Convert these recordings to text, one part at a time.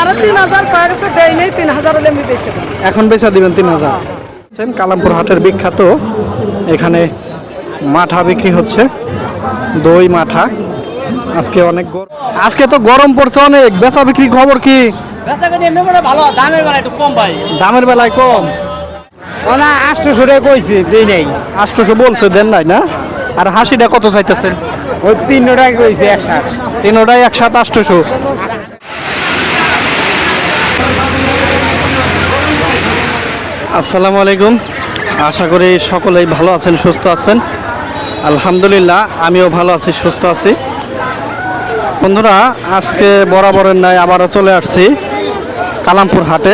আরো 3000 পাওয়া গেছে, দেই নেই, 3000 হলে আমি বেচে দেব। এখন বেচা দিবেন 3000। কালামপুর হাটের বিখ্যাত এখানে মাঠা বিক্রি হচ্ছে, দই মাঠা। আজকে অনেক আজকে তো গরম পড়ছে অনেক, বেচা বিক্রি খবর কি? ভালো, দামের বেলা একটু কম ভাই। দামের বেলায় কম? না 800 টাকা কইছি, দেই নাই। 800 বলছে, দেন নাই না? আর হাসিটা কত চাইতেছেন? ওই 300 টাকা কইছি একসাথে। তিনোটাই একসাথে 800। আসসালামু আলাইকুম, আশা করি সকলেই ভালো আছেন, সুস্থ আছেন। আলহামদুলিল্লাহ আমিও ভালো আছি, সুস্থ আছি। বন্ধুরা, আজকে বরাবরের ন্যায় আবারও চলে আসছি কালামপুর হাটে।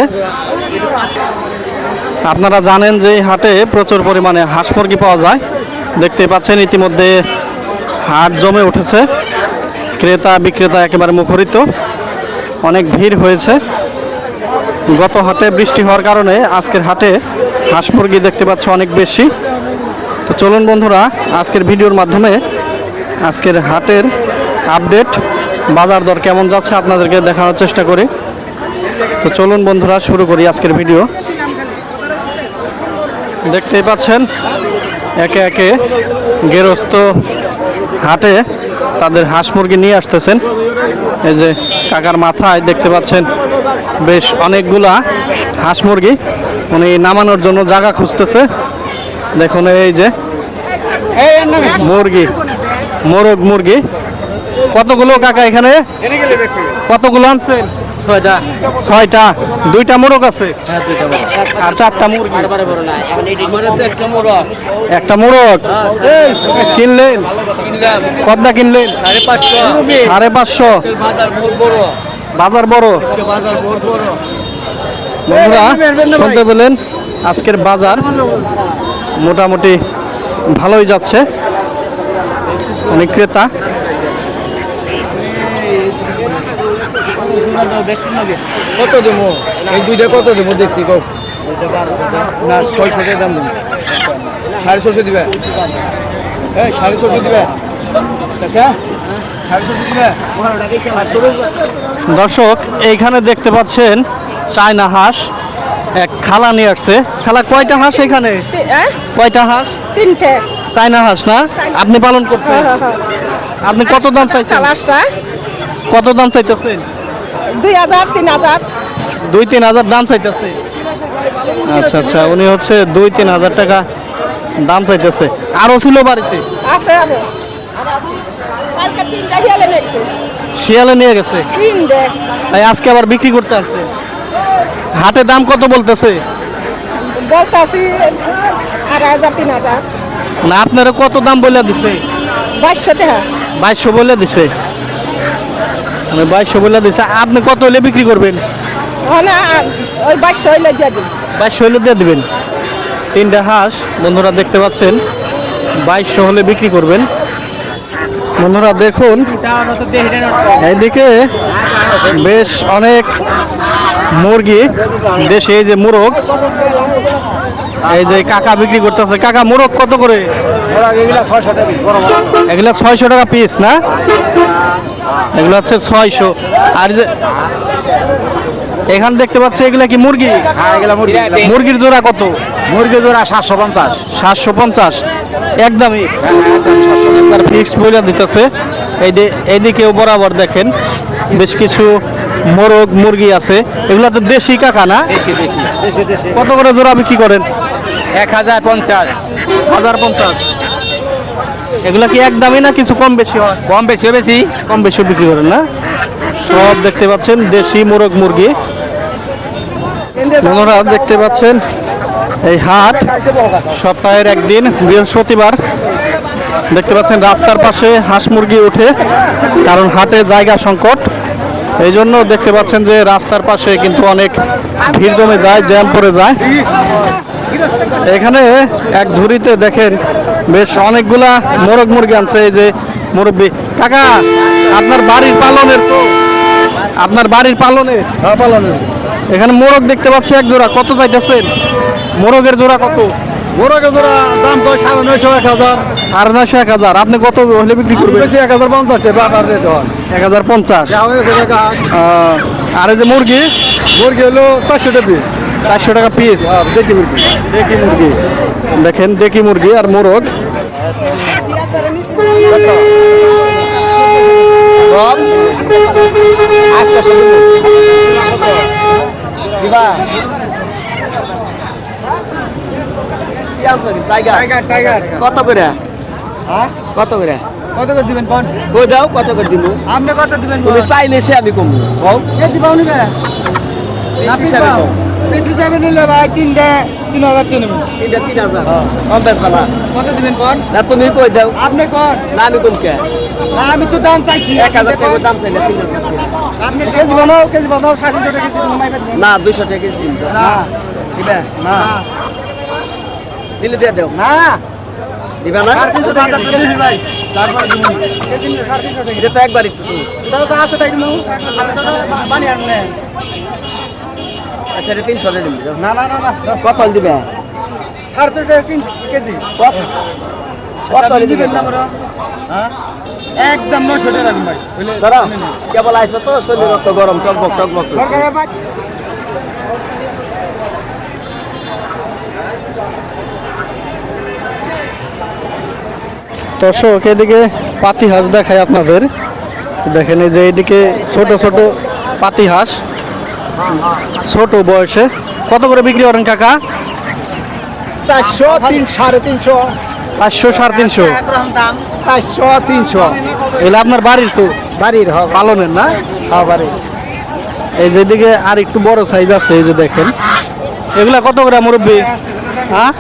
আপনারা জানেন যে এই হাটে প্রচুর পরিমাণে হাঁস মুরগি পাওয়া যায়। দেখতে পাচ্ছেন ইতিমধ্যে হাট জমে উঠেছে, ক্রেতা বিক্রেতা একেবারে মুখরিত, অনেক ভিড় হয়েছে। গত হাটে বৃষ্টি হওয়ার কারণে আজকের হাটে হাঁস মুরগি দেখতে পাচ্ছি অনেক বেশি। তো চলুন বন্ধুরা, আজকের ভিডিওর মাধ্যমে আজকের হাটের আপডেট, বাজার দর কেমন যাচ্ছে আপনাদেরকে দেখানোর চেষ্টা করি। তো চলুন বন্ধুরা, শুরু করি আজকের ভিডিও। দেখতেই পাচ্ছেন একে একে গেরস্ত হাটে তাদের হাঁস মুরগি নিয়ে আসতেছেন। এই যে কাকার মাথায় দেখতে পাচ্ছেন বেশ অনেকগুলা হাঁস মুরগি, উনি নামানোর জন্য জায়গা খুঁজতেছে। দেখুন এই যে মুরগি, মোরগ মুরগি কতগুলো কাকা এখানে? কতগুলো আনছেন? 6টা। 2টা মোরগ আছে আর 4টা মুরগি। একটা মোরগ কিনলেন? কতটা কিনলেন? 550। বাজার বড়। বন্ধুরা শুনতে পেলেন, আজকের বাজার মোটামুটি ভালোই যাচ্ছে, অনেক ক্রেতা। কত দেবো? এই 2টা কত দেবো দেখছি কো না 600 টাকা দাম দেবো। 650 দিবে? এই 650 দিবে চাচা? 650 দিবে? দর্শক, এইখানে দেখতে পাচ্ছেন চায়না হাঁস এক খালা নিয়ে আসছে। খালা কয়টা হাঁস এখানে? কয়টা হাঁস? 3টে। চায়না হাঁস না? আপনি পালন করছেন? আপনি কত দাম চাইছেন? কত দাম চাইতেছেন? 2000 3000। 2-3 হাজার দাম চাইতেছে। আচ্ছা আচ্ছা, উনি হচ্ছে 2-3 হাজার টাকা দাম চাইতেছে। আরো ছিল বাড়িতে? আছে আরো। কালকে 3টা হিয়ালে নেছে। শিয়ালে নিয়ে গেছে? 3টে। তাই আজকে আবার বিক্রি করতে আসছে। হাটে দাম কত বলতেছে? বলতাছি 2000 3000। না, আপনারা কত দাম বলে দিছে? 2200 টাকা। 2200 বলে দিছে। আমি 2200 বলে দিছে। আপনি কত হলে বিক্রি করবেন? না ওই 2200 হইলে দিয়ে দিন। 2200 হলে দিয়ে দিবেন। 3টা হাঁস বন্ধুরা দেখতে পাচ্ছেন, 2200 হলে বিক্রি করবেন। বন্ধুরা দেখুন, এইদিকে বেশ অনেক মুরগি দেশে, এই যে মোরগ, এই যে কাকা বিক্রি করতেছে। কাকা মোরগ কত করে? এগুলা 600 টাকা এগুলা 600 টাকা পিস না? এগুলো হচ্ছে 600। আর যে এখানে দেখতে পাচ্ছি এগুলা কি মুরগি? হ্যাঁ এগুলা মুরগি। মুরগির জোড়া কত? মুরগি জোড়া 750। 750 একদমই একবার ফিক্সড বলে দিতেছে। এইদিকেও বরাবর দেখেন বেশ কিছু মোরগ মুরগি আছে। এগুলা তো দেশি কাকা না? দেশি। কত করে জোড়া বিক্রি করেন? 1050। 1050। এগুলা কি একদমই না কিছু কম বেশি হয়? কম বেশি। কম বেশি বিক্রি করেন না? সব দেখতে পাচ্ছেন দেশি মোরগ মুরগি। আপনারা দেখতে পাচ্ছেন এই হাট সপ্তাহের একদিন বৃহস্পতিবার। দেখতে পাচ্ছেন রাস্তার পাশে হাঁস মুরগি ওঠে, কারণ হাটে জায়গা সংকট। এই জন্য দেখতে পাচ্ছেন যে রাস্তার পাশে কিন্তু অনেক ভিড় জমে যায়, জ্যাম পড়ে যায়। এখানে এক ঝুড়িতে দেখেন বেশ অনেকগুলা মোরগ মুরগি আনছে। এই যে মুরব্বি কাকা, আপনার বাড়ির পালনের তো? আপনার বাড়ির পালনের? হ্যাঁ পালনের। এখানে মোরগ দেখতে পাচ্ছি এক জোড়া, কত চাইতেছেন? মোরগের জোড়া কত? মোরগের জোড়া দাম কয় 950 1000। 950 1000। আপনি কত হলে বিক্রি করবেন? 1050 টাকা বাটার রেট হয়। 1050। আর এই যে মুরগি মুরগি হলো 400 টাকা পিস। 400 টাকা পিস। দেখি মুরগি। ডেকি মুরগি দেখেন, ডেকি মুরগি আর মোরগ। কম 800 দিবা। টাইগার কত করে? হ্যাঁ কত করে? কত করে দিবেন কোন? কই দাও কত করে দিব? আপনি কত দিবেন? তুমি চাইলে সে আমি কম কও। কেজি পাও নিবে? পিস হিসাবে কও। পিস হিসাবে নিলে ভাই 3টা 3000 টাকা নেবেন। এটা 3000 কম বেশ ভালো। কত দিবেন কোন? না তুমি কই দাও। আপনি কোন? না আমি কম কে? না আমি তো দাম চাইছি 1000 টাকা দাম চাইলে 3000 আপনি কেজি বানাও 750 টাকা কেজি কমাই পাবেন না 200 টাকা কেজি দিন না দিবা না দিলে দিয়ে দাও না দিবা না 350 টাকা দিবি ভাই তারপর দিবি কেজি 350 টাকা এটা তো একবার একটু এটা তো আছে তাই দিমু আমি তো বানি আনলে আচ্ছা 300 দিয়ে দিন না না না না কত দিবা 350 টাকা কেজি কত কত দিবেন না বড় হ্যাঁ একদম 900 টাকা রাখুন ভাই বুঝলে ধরো কেবল আইছো তো শরীর রক্ত গরম টকবক টকবক করছে দরকার ভাই দর্শক এদিকে পাতি হাঁস দেখায় আপনাদের। দেখেন এই যে এইদিকে ছোট ছোট পাতি হাঁস, ছোট বয়সে। কত করে বিক্রি করেন কাকা? 400 350 400 350। একরকম দাম 400 300 এগুলো আপনার বাড়ির তো? বাড়ির হবে পালনের না? হ্যাঁ বাড়ির এই যেদিকে আর একটু বড় সাইজ আছে, এই যে দেখেন এগুলা কত করে মুরব্বী? হ্যাঁ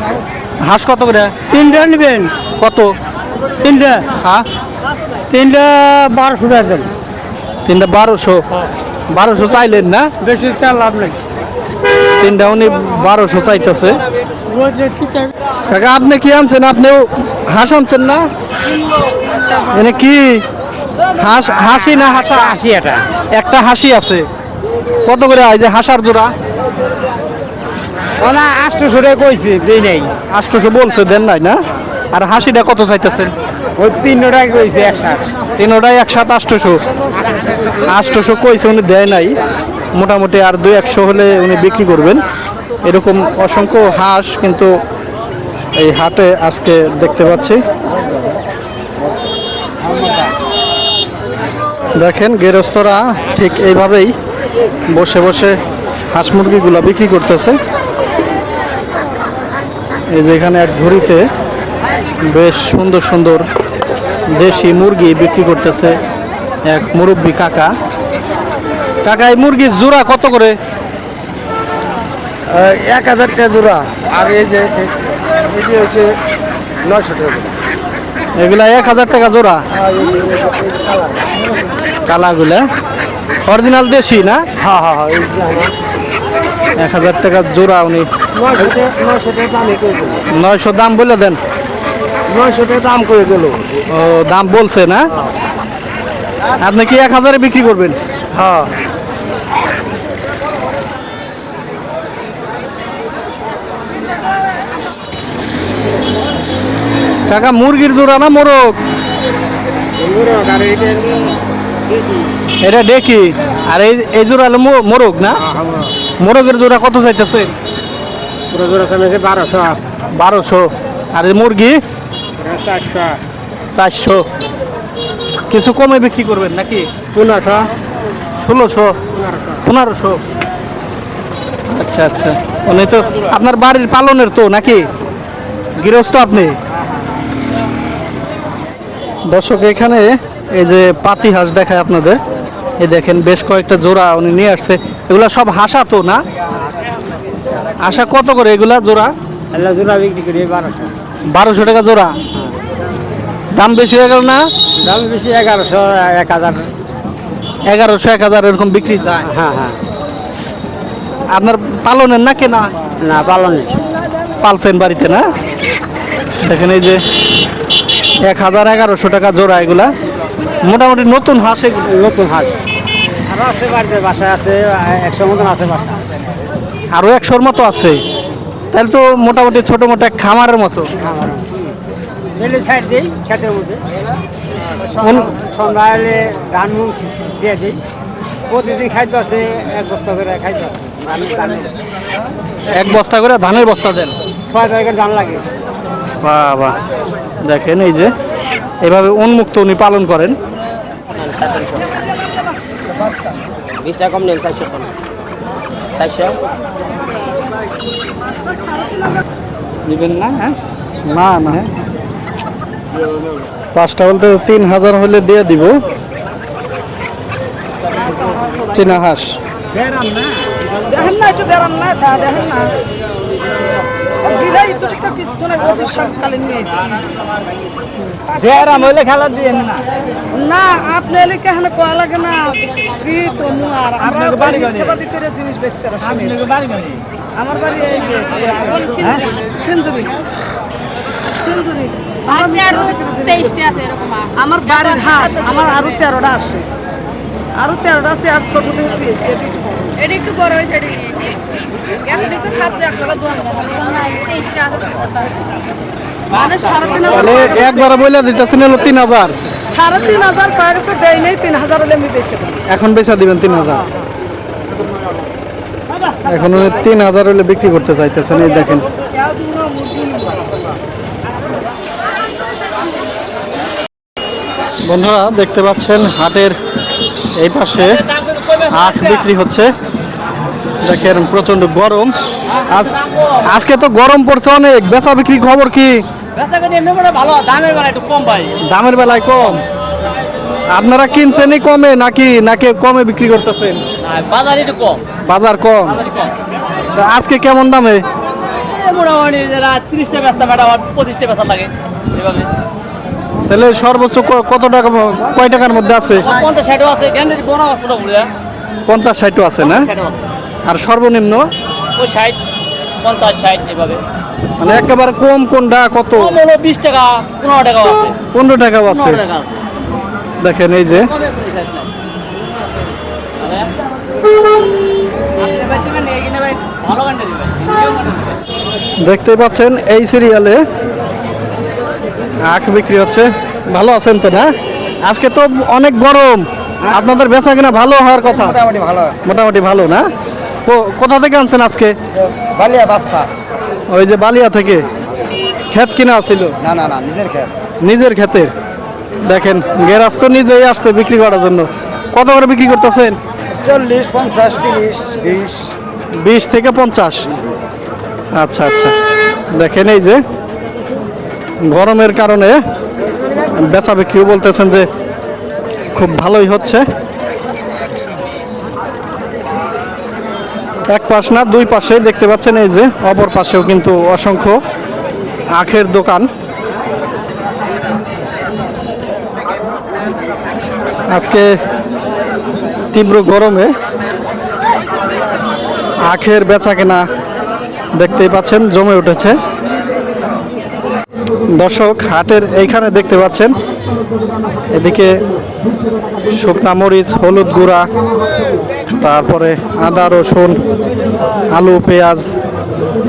হাঁস কত করে? 3টা নেবেন কত? 3টা হ্যাঁ 3টা 1200 টাকা দেন 3টা 1200। 1200 চাইলেন না? বেশি চাল লাভ নাই 3টা উনি 1200 চাইতেছে। কাকা আপনি কি আনছেন? আপনিও হাঁস আনছেন না? এনে কি হাঁস? হাসি না হাসা? আসি এটা একটা হাসি আছে। কত করে? এই যে হাসার জোড়া ওনা 800 টাকা কইছে দেই নাই 800 বলছে, দেন নাই না? আর হাসিটা কত চাইতেছেন? ওই 300 টাকা কইছে একসাথে তিনোটাই একসাথে 800। 800 কইছে, উনি দেয় নাই। মোটামুটি আর 200 হলে উনি বিক্রি করবেন। এরকম অসংখ্য হাঁস কিন্তু এই হাটে আজকে দেখতে পাচ্ছি। দেখেন গেরস্তরা ঠিক এইভাবেই বসে বসে হাঁস মুরগিগুলো বিক্রি করতেছে। এই যে এখানে এক ঝুড়িতে বেশ সুন্দর সুন্দর দেশি মুরগি বিক্রি করতেছে এক মুরব্বী কাকা। কাকা এই মুরগির জোড়া কত করে? 1000 টাকা জোড়া আর এই যে এটি হচ্ছে 900 টাকা এগুলা 1000 টাকা জোড়া। কালাগুলা অরিজিনাল দেশি না? হ্যাঁ হ্যাঁ হ্যাঁ 1000 টাকা জোড়া উনি 900 টাকা দাম করে দিল 900 দাম বলে দেন। 900 টাকা দাম করে দিল ও দাম বলছে না? আপনি কি 1000-এ বিক্রি করবেন? হ্যাঁ কাকা মুরগির জোড়া না মোরগ? এটা ডেকি। আর এই জোড়া হলো মোরগ না? মোরগের জোড়া কত চাইতেছে? 1200। আর এই মুরগি 400। কিছু কমে বিক্রি করবেন নাকি? 1500 1600 1500। আচ্ছা আচ্ছা, উনি তো আপনার বাড়ির পালনের তো নাকি? গৃহস্থ আপনি? দর্শক এখানে এই যে পাতি হাঁস দেখায় আপনাদের। এই দেখেন বেশ কয়েকটা জোড়া উনি নিয়ে আসছে। এগুলা সব হাসা তো না? আশা কত করে এগুলা জোড়া? আল্লাহ জোড়া বিক্রি করি 1200 1200 টাকা জোড়া। দাম বেশি হয়ে গেল না? দাম বেশি 1100 1000 1100 1000 এরকম বিক্রি যায়। হ্যাঁ হ্যাঁ আপনার পালনের না কেনা? না পালনে পালছেন বাড়িতে না? দেখেন এই যে 1100 টাকা জোড়া এগুলা। মোটামুটি নতুন হাঁস এগুলো। নতুন হাট আর আছে বাড়িতে বাসায় আছে 100 মতন আছে বাসা আরো 100-র মতো আছে। তাহলে তো মোটামুটি ছোট মোটো এক খামারের মতো। মেলে সাইড দিই খেতের মধ্যে কোন- সন্ধ্যা হলে ধান মুখ দিয়ে দিই প্রতিদিন খাইতে আছে 1 বস্তা করে খাইতে আছে। এক বস্তা করে ধানের বস্তা দেন? 6 টাকার দাম লাগে। বাহ বাহ, দেখেন এই যে এভাবে উন্মুক্ত উনি পালন করেন। 20 টাকা কম নেন, 400 কম। 400 নেবেন না? হ্যাঁ না না, 5টা বলতে 3000 হলে দিয়ে দিব। চীনা হাঁস দেখেন না, একটু বেরাম না, তা দেখেন না। বিদায় তো টিকা কিছু না, ওই সকালে নিয়ে এসেছি। বেরাম হইলে খেলা দিয়ে না। না, আপনি এলে কেন কোয়া লাগে না? কি তুমি আর আমরা মিথ্যাবাদী করে জিনিস বেচ করা শুনি। আমার বাড়ি এই যে সিন্ধুরি। সিন্ধুরি। আমার বাড়ির হাঁস আমার আরো 13টা আসে, আরো 13টা আছে। আর ছোট দিয়ে থুয়েছি, এটা একটু বড় হয়েছে, এটা নিয়েছি এতটুকু খাদ্য 1 টাকা দোয়ান নাই 23টা মানে 3,500 তাহলে একবার বইলা দিতেছেন হলো 3000, 3,500 পাওয়া গেছে, দেয় নেই। 3,000 হলে আমি বেচতে পারি। এখন বেচা দিবেন 3000। এখন 3000 হলে বিক্রি করতে চাইতেছেন। এই দেখেন বন্ধুরা, দেখতে পাচ্ছেন হাটের এই পাশে হাঁস বিক্রি হচ্ছে। দেখেন প্রচন্ড গরম, আজকে তো গরম পড়ছে অনেক। বেচা বিক্রি খবর কি? ভালো, দামের বেলা একটু কম ভাই। দামের বেলায় কম? আপনারা কিনছেনই কমে নাকি নাকি কমে বিক্রি করতেছেন? বাজার একটু কম। বাজার কম? তা আজকে কেমন দামে? মোটামুটি 30টা বেচতে পারে, 25টা বেচা লাগে এভাবে। তাহলে সর্বোচ্চ কত টাকা, কয় টাকার মধ্যে আছে? 50-60 আছে, গ্যান্ডের বড় আছে না বুড়া। 50-60 আছে না? আর সর্বনিম্ন ওই 60, 50, 60 এভাবে। মানে একেবারে কম কোনটা কত? কম হলো 20 টাকা, 15 টাকাও আছে। 15 টাকাও আছে। 15 টাকা। দেখেন এই যে কমে করে খাইতে নাই। আপনি ভাই দিবেন না, এখানে ভাই ভালো গ্যান্ডের দিবেন। দেখতে পাচ্ছেন এই সিরিয়ালে আখ বিক্রি হচ্ছে। ভালো আছেন তো না? আজকে তো অনেক গরম, আপনাদের বেচা কিনা ভালো হওয়ার কথা। মোটামুটি ভালো। মোটামুটি ভালো না? কোথা থেকে আনছেন আজকে? বালিয়া বাস্তা। ওই যে বালিয়া থেকে। ক্ষেত কিনা ছিল? না না না, নিজের খেত। নিজের ক্ষেতের। দেখেন গেরাজ তো নিজেই আসছে বিক্রি করার জন্য। কত করে বিক্রি করতেছেন? 40, 50, 30, 20। 20 থেকে 50। আচ্ছা আচ্ছা, দেখেন এই যে গরমের কারণে বেচা বিক্রিও বলতেছেন যে খুব ভালোই হচ্ছে। এক পাশ না, দুই পাশেই দেখতে পাচ্ছেন এই যে অপর পাশেও কিন্তু অসংখ্য আখের দোকান। আজকে তীব্র গরমে আখের বেচা কেনা দেখতেই পাচ্ছেন জমে উঠেছে। দর্শক, হাটের এইখানে দেখতে পাচ্ছেন এদিকে শুকনা মরিচ, হলুদ গুঁড়া, তারপরে আদা, রসুন, আলু, পেঁয়াজ,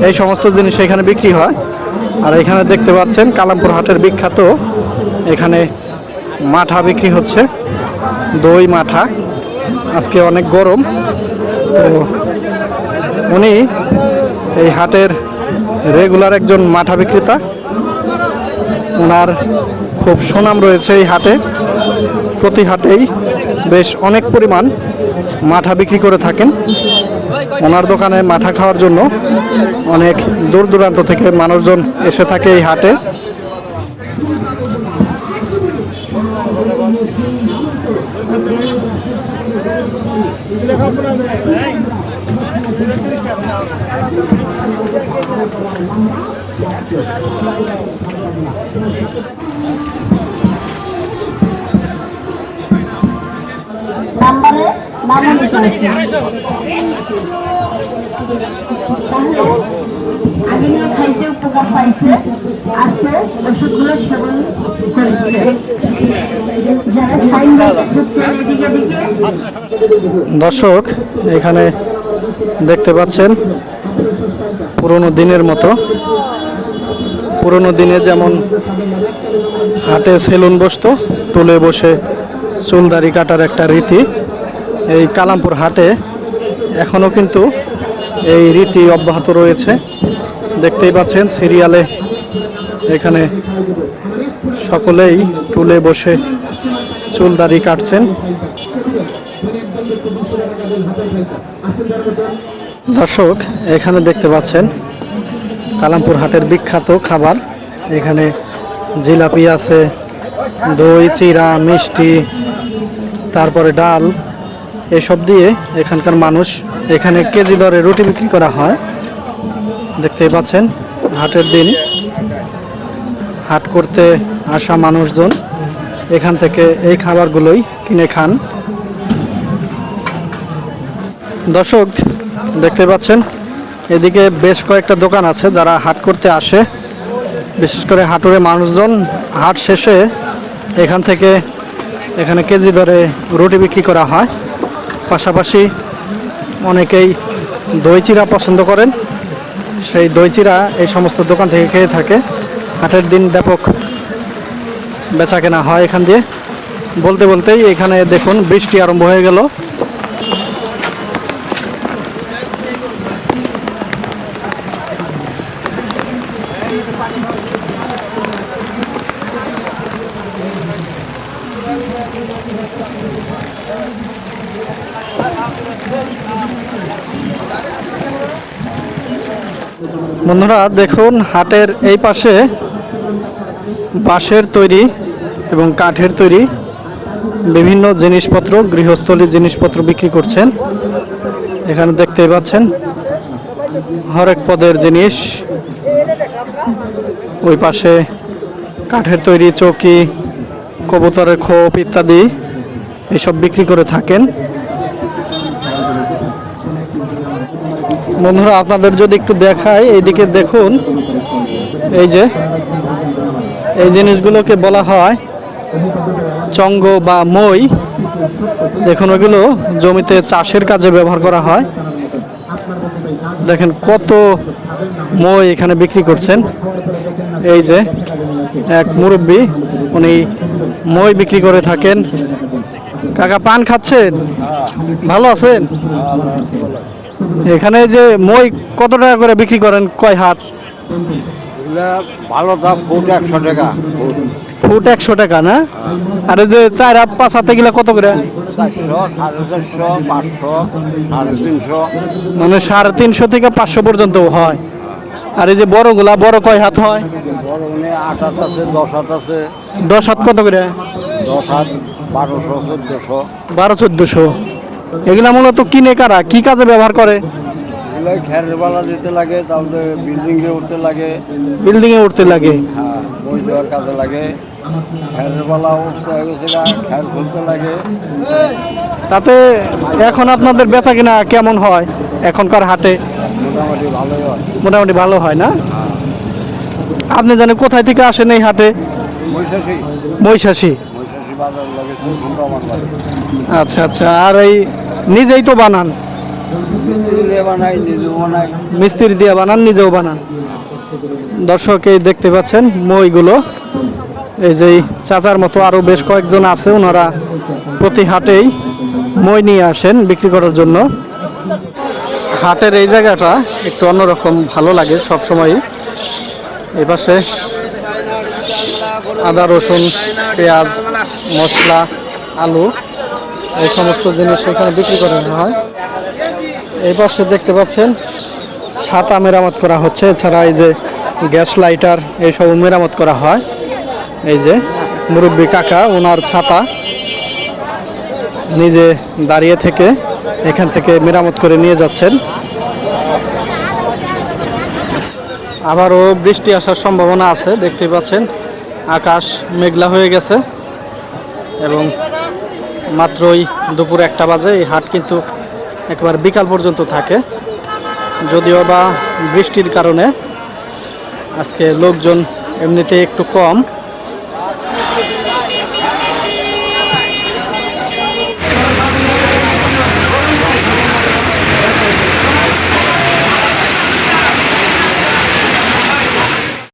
এই সমস্ত জিনিস এখানে বিক্রি হয়। আর এখানে দেখতে পাচ্ছেন কালামপুর হাটের বিখ্যাত এখানে মাঠা বিক্রি হচ্ছে, দই মাঠা। আজকে অনেক গরম, তো উনি এই হাটের রেগুলার একজন মাঠা বিক্রেতা। ওনার খুব সুনাম রয়েছে এই হাটে। প্রতি হাটেই বেশ অনেক পরিমাণ মাঠা বিক্রি করে থাকেন। ওনার দোকানে মাঠা খাওয়ার জন্য অনেক দূর দূরান্ত থেকে মানুষজন এসে থাকে এই হাটে। নাম্বারে মামুনি করেছে আগে খাইতে উপকার পাইছে, আছে ওষুধগুলো সেবন করেছে। যারা সাইনবোর্ড এদিকে দিকে। দর্শক, এখানে দেখতে পাচ্ছেন পুরনো দিনের মতো, পুরনো দিনে যেমন হাটে সেলুন বসতো, টুলে বসে চুল দাড়ি কাটার একটা রীতি, এই কালামপুর হাটে এখনও কিন্তু এই রীতি অব্যাহত রয়েছে। দেখতেই পাচ্ছেন সিরিয়ালে এখানে সকলেই টুলে বসে চুল দাড়ি কাটছেন। দর্শক এখানে দেখতে পাচ্ছেন কালামপুর হাটের বিখ্যাত খাবার। এখানে জিলাপি আছে, দই, চিড়া, মিষ্টি, তারপরে ডাল, এসব দিয়ে এখানকার মানুষ এখানে কেজি দরে রুটি বিক্রি করা হয়। দেখতেই পাচ্ছেন হাটের দিন হাট করতে আসা মানুষজন এখান থেকে এই খাবারগুলোই কিনে খান। দর্শক দেখতে পাচ্ছেন এদিকে বেশ কয়েকটা দোকান আছে যারা হাট করতে আসে, বিশেষ করে হাটুরে মানুষজন হাট শেষে এখান থেকে এখানে কেজি দরে রুটি বিক্রি করা হয়। পাশাপাশি অনেকেই দই চিড়া পছন্দ করেন, সেই দই চিড়া এই সমস্ত দোকান থেকে খেয়ে থাকে। হাটের দিন ব্যাপক বেচা কেনা হয় এখান দিয়ে। বলতে বলতেই এখানে দেখুন বৃষ্টি আরম্ভ হয়ে গেল। বন্ধুরা দেখুন হাটের এই পাশে বাঁশের তৈরি এবং কাঠের তৈরি বিভিন্ন জিনিসপত্র, গৃহস্থলী জিনিসপত্র বিক্রি করছেন। এখানে দেখতেই পাচ্ছেন হরেক পদের জিনিস। ওই পাশে কাঠের তৈরি চৌকি, কবুতরের খোপ ইত্যাদি এইসব বিক্রি করে থাকেন। বন্ধুরা আপনাদের যদি একটু দেখাই, এইদিকে দেখুন এই যে এই জিনিসগুলোকে বলা হয় চঙ্গ বা মই। দেখুন ওগুলো জমিতে চাষের কাজে ব্যবহার করা হয়। দেখেন কত মই এখানে বিক্রি করছেন। এই যে এক মুরব্বি, উনি মই বিক্রি করে থাকেন। কাকা পান খাচ্ছেন? ভালো আছেন? এখানে যে মই কত টাকা করে বিক্রি করেন, কয় হাত? ভালো দাম ফুট 100 টাকা। ফুট 100 টাকা না? আর এই যে 4 হাত 5 হাতে গেলে কত করে? 400, 450, 500, 350। মানে 350 থেকে 500 পর্যন্ত হয়। আর এই যে বড়গুলা, বড় কয় হাত হয়? বড় মানে 8 হাত আছে, 10 হাত আছে। 10 হাত কত করে? 10 হাত 1200, 1400। 1200-1400। এগুলা মূলত কিনে কারা, কি কাজে ব্যবহার করে? এগুলো খেরের বালা দিতে লাগে, তারপরে বিল্ডিংয়ে উঠতে লাগে। বিল্ডিংয়ে উঠতে লাগে? হ্যাঁ, বই দেওয়ার কাজে লাগে। খেরের বালা উঠতে হয়ে গেছে, খের খুলতে লাগে। তাতে এখন আপনাদের বেচা কিনা কেমন হয় এখনকার হাটে? মোটামুটি ভালোই হয়। মোটামুটি ভালো হয় না? আপনি জানেন কোথায় থেকে আসেন এই হাটে? মহিষাসী মহিষাসী। বাজার লাগে, আমার বাড়ি। আচ্ছা আচ্ছা। আর এই নিজেই তো বানান? মিস্ত্রি দিয়ে বানাই, নিজেও বানাই। মিস্ত্রি দিয়ে বানান, নিজেও বানান। দর্শক এই দেখতে পাচ্ছেন মইগুলো। এই যে চাচার মতো আরও বেশ কয়েকজন আছে, ওনারা প্রতি হাটেই মই নিয়ে আসেন বিক্রি করার জন্য। হাটের এই জায়গাটা একটু অন্যরকম ভালো লাগে সবসময়ই। এই পাশে আদা, রসুন, পেঁয়াজ, মশলা, আলু এই সমস্ত জিনিস এখানে বিক্রি করা হয়। এই পাশে দেখতে পাচ্ছেন ছাতা মেরামত করা হচ্ছে। এছাড়া এই যে গ্যাস লাইটার এইসব মেরামত করা হয়। এই যে মুরব্বী কাকা, ওনার ছাতা নিজে দাঁড়িয়ে থেকে এখান থেকে মেরামত করে নিয়ে যাচ্ছেন। আবারও বৃষ্টি আসার সম্ভাবনা আছে। দেখতে পাচ্ছেন আকাশ মেঘলা হয়ে গেছে এবং মাত্রই দুপুর 1টা বাজে। এই হাট কিন্তু একেবারে বিকাল পর্যন্ত থাকে। যদিও বা বৃষ্টির কারণে আজকে লোকজন এমনিতে একটু কম।